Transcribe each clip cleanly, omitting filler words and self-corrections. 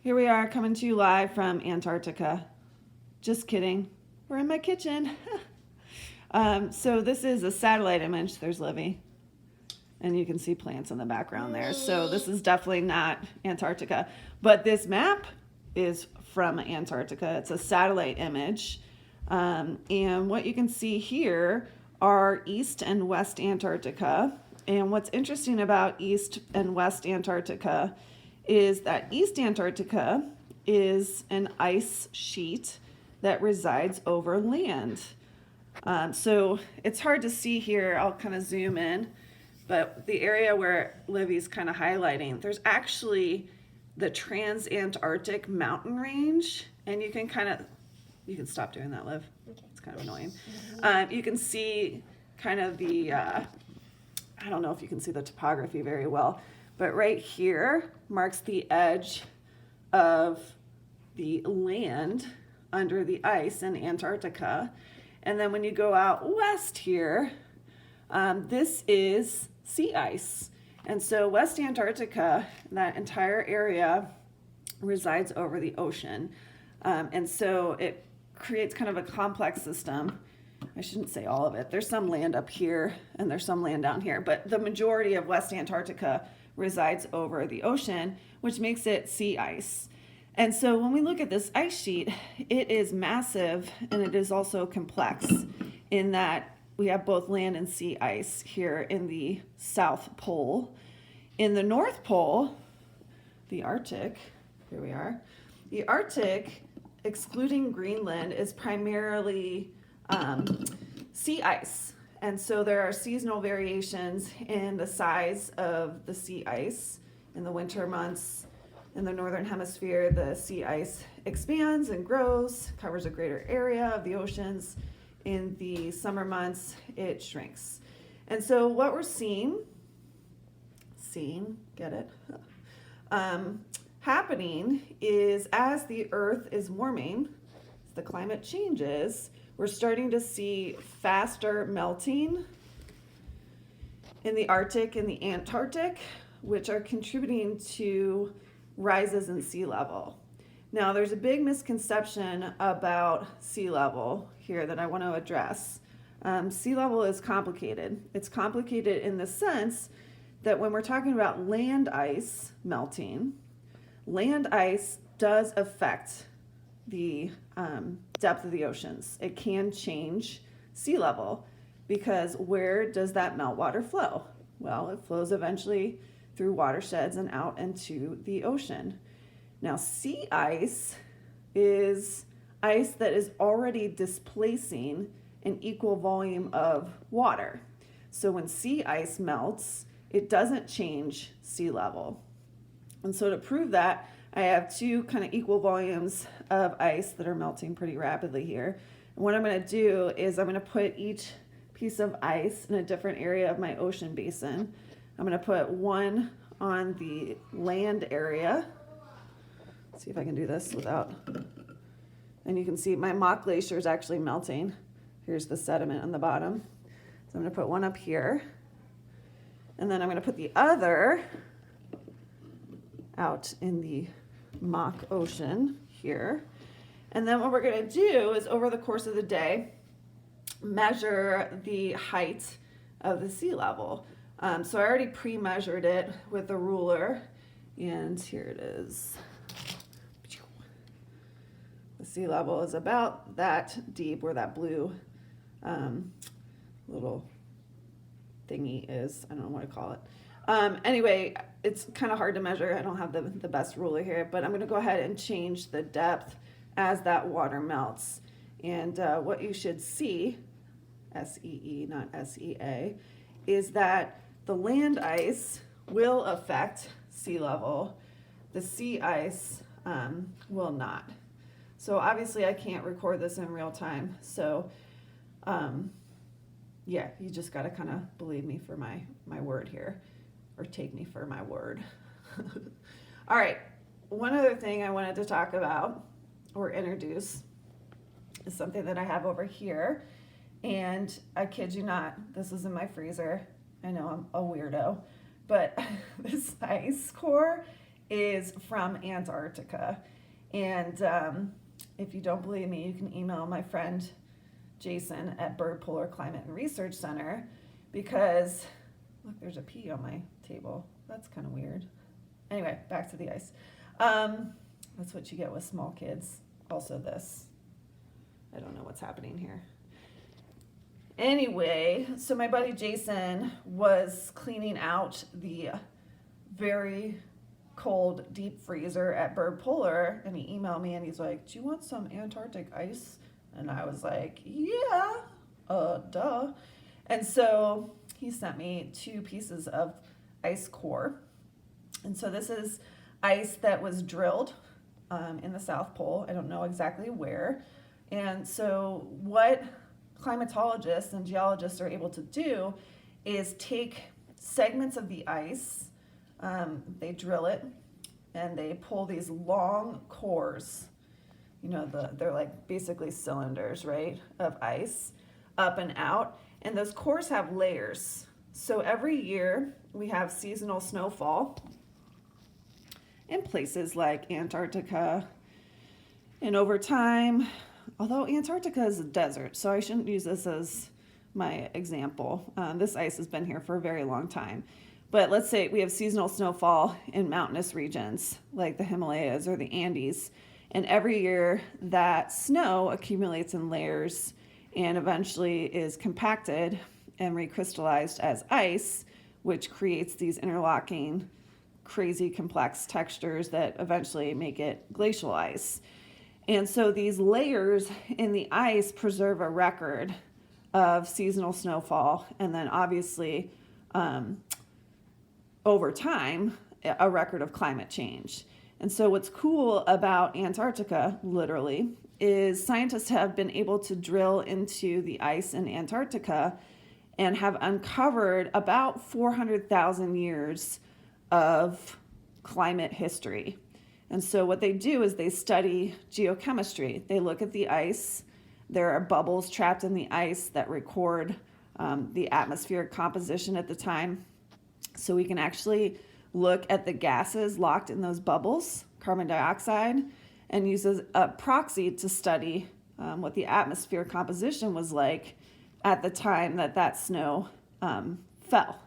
Here we are coming to you live from Antarctica. Just kidding. We're in my kitchen. So this is a satellite image. There's Livy. And you can see plants in the background there. So this is definitely not Antarctica. But this map is from Antarctica. It's a satellite image. And what you can see here are East and West Antarctica. And what's interesting about East and West Antarctica is that East Antarctica is an ice sheet that resides over land. So it's hard to see here. I'll kind of zoom in, but the area where Livy's kind of highlighting, there's actually the Trans-Antarctic mountain range, and you can stop doing that, Liv. Okay. It's kind of annoying. You can see kind of the, I don't know if you can see the topography very well, but right here marks the edge of the land under the ice in Antarctica. And then when you go out west here, this is sea ice. And so West Antarctica, that entire area, resides over the ocean. And so it creates kind of a complex system. I shouldn't say all of it. There's some land up here and there's some land down here, but the majority of West Antarctica resides over the ocean, which makes it sea ice. And so when we look at this ice sheet, it is massive and it is also complex in that we have both land and sea ice here in the South Pole. In the North Pole, the Arctic, here we are, the Arctic, excluding Greenland, is primarily sea ice. And so there are seasonal variations in the size of the sea ice. In the winter months in the northern hemisphere, the sea ice expands and grows, covers a greater area of the oceans. In the summer months, it shrinks. And so what we're seeing, get it? Happening is as the Earth is warming, as the climate changes, we're starting to see faster melting in the Arctic and the Antarctic, which are contributing to rises in sea level. Now, there's a big misconception about sea level here that I want to address. Sea level is complicated. It's complicated in the sense that when we're talking about land ice melting, land ice does affect the depth of the oceans. It can change sea level because where does that meltwater flow? Well, it flows eventually through watersheds and out into the ocean. Now, sea ice is ice that is already displacing an equal volume of water. So when sea ice melts, it doesn't change sea level. And so to prove that, I have two kind of equal volumes of ice that are melting pretty rapidly here. And what I'm going to do is I'm going to put each piece of ice in a different area of my ocean basin. I'm going to put one on the land area. Let's see if I can do this without, and you can see my mock glacier is actually melting. Here's the sediment on the bottom. So I'm going to put one up here. And then I'm going to put the other out in the mock ocean here. And then what we're going to do is over the course of the day, measure the height of the sea level. So I already pre-measured it with a ruler, and here it is. The sea level is about that deep where that blue little thingy is. I don't know what to call it. Anyway, it's kind of hard to measure. I don't have the best ruler here, but I'm going to go ahead and change the depth as that water melts. And what you should see, S-E-E, not S-E-A, is that the land ice will affect sea level. The sea ice will not. So obviously I can't record this in real time. So yeah, you just got to kind of believe me for my word here, or take me for my word. All right, one other thing I wanted to talk about or introduce is something that I have over here. And I kid you not, this is in my freezer. I know I'm a weirdo, but this ice core is from Antarctica. And if you don't believe me, you can email my friend Jason at Bird Polar Climate and Research Center, because look, there's a pea on my table. That's kind of weird. Anyway, back to the ice. That's what you get with small kids. Also this. I don't know what's happening here. Anyway, so my buddy Jason was cleaning out the very cold deep freezer at Bird Polar, and he emailed me and he's like, "Do you want some Antarctic ice?" And I was like, "Yeah, duh." And so he sent me 2 pieces of ice core. And so this is ice that was drilled in the South Pole. I don't know exactly where. And so what climatologists and geologists are able to do is take segments of the ice, they drill it, and they pull these long cores, they're like basically cylinders, right, of ice up and out. And those cores have layers. So every year we have seasonal snowfall in places like Antarctica. And over time, although Antarctica is a desert, so I shouldn't use this as my example. This ice has been here for a very long time. But let's say we have seasonal snowfall in mountainous regions like the Himalayas or the Andes. And every year that snow accumulates in layers and eventually is compacted and recrystallized as ice, which creates these interlocking, crazy complex textures that eventually make it glacial ice. And so these layers in the ice preserve a record of seasonal snowfall, and then obviously over time, a record of climate change. And so what's cool about Antarctica, literally, is scientists have been able to drill into the ice in Antarctica and have uncovered about 400,000 years of climate history. And so what they do is they study geochemistry. They look at the ice. There are bubbles trapped in the ice that record the atmospheric composition at the time. So we can actually look at the gases locked in those bubbles, carbon dioxide, and use as a proxy to study what the atmosphere composition was like at the time that snow fell,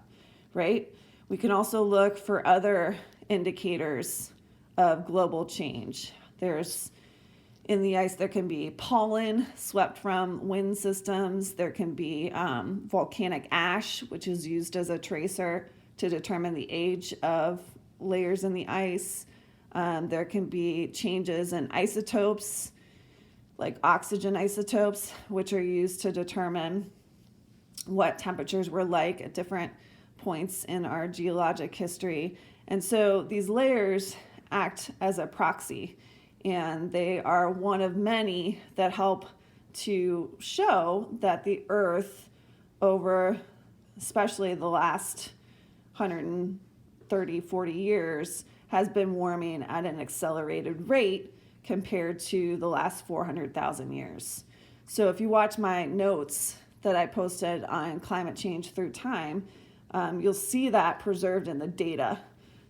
right? We can also look for other indicators of global change. In the ice, there can be pollen swept from wind systems. There can be volcanic ash, which is used as a tracer to determine the age of layers in the ice. There can be changes in isotopes, like oxygen isotopes, which are used to determine what temperatures were like at different points in our geologic history. And so these layers act as a proxy, and they are one of many that help to show that the Earth, over especially the last 130, 40 years, has been warming at an accelerated rate compared to the last 400,000 years. So if you watch my notes that I posted on climate change through time, you'll see that preserved in the data.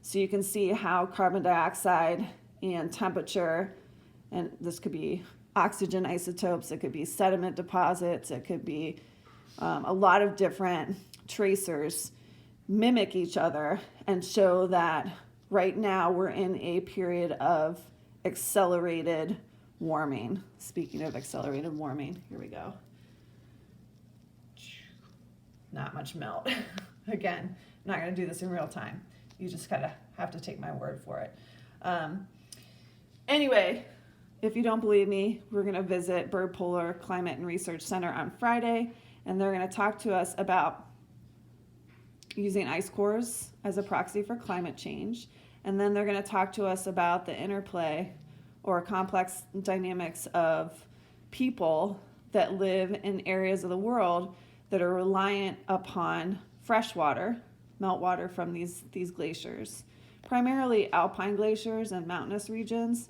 So you can see how carbon dioxide and temperature, and this could be oxygen isotopes, it could be sediment deposits, it could be a lot of different tracers, mimic each other and show that right now we're in a period of accelerated warming. Speaking of accelerated warming, here we go. Not much melt. Again, I'm not going to do this in real time. You just kind of have to take my word for it. Anyway, if you don't believe me, we're going to visit Bird Polar Climate and Research Center on Friday, and they're going to talk to us about using ice cores as a proxy for climate change. And then they're going to talk to us about the interplay or complex dynamics of people that live in areas of the world that are reliant upon fresh water, meltwater from these glaciers, primarily alpine glaciers and mountainous regions,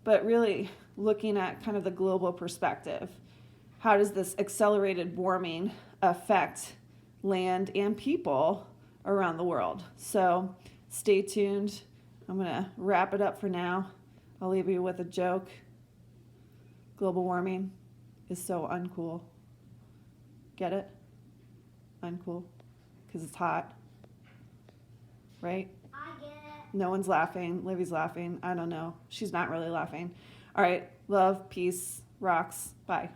but really looking at kind of the global perspective. How does this accelerated warming affect land and people around the world? So stay tuned. I'm going to wrap it up for now. I'll leave you with a joke. Global warming is so uncool. Get it? Uncool. Because it's hot. Right? I get it. No one's laughing. Livy's laughing. I don't know. She's not really laughing. All right. Love, peace, rocks. Bye.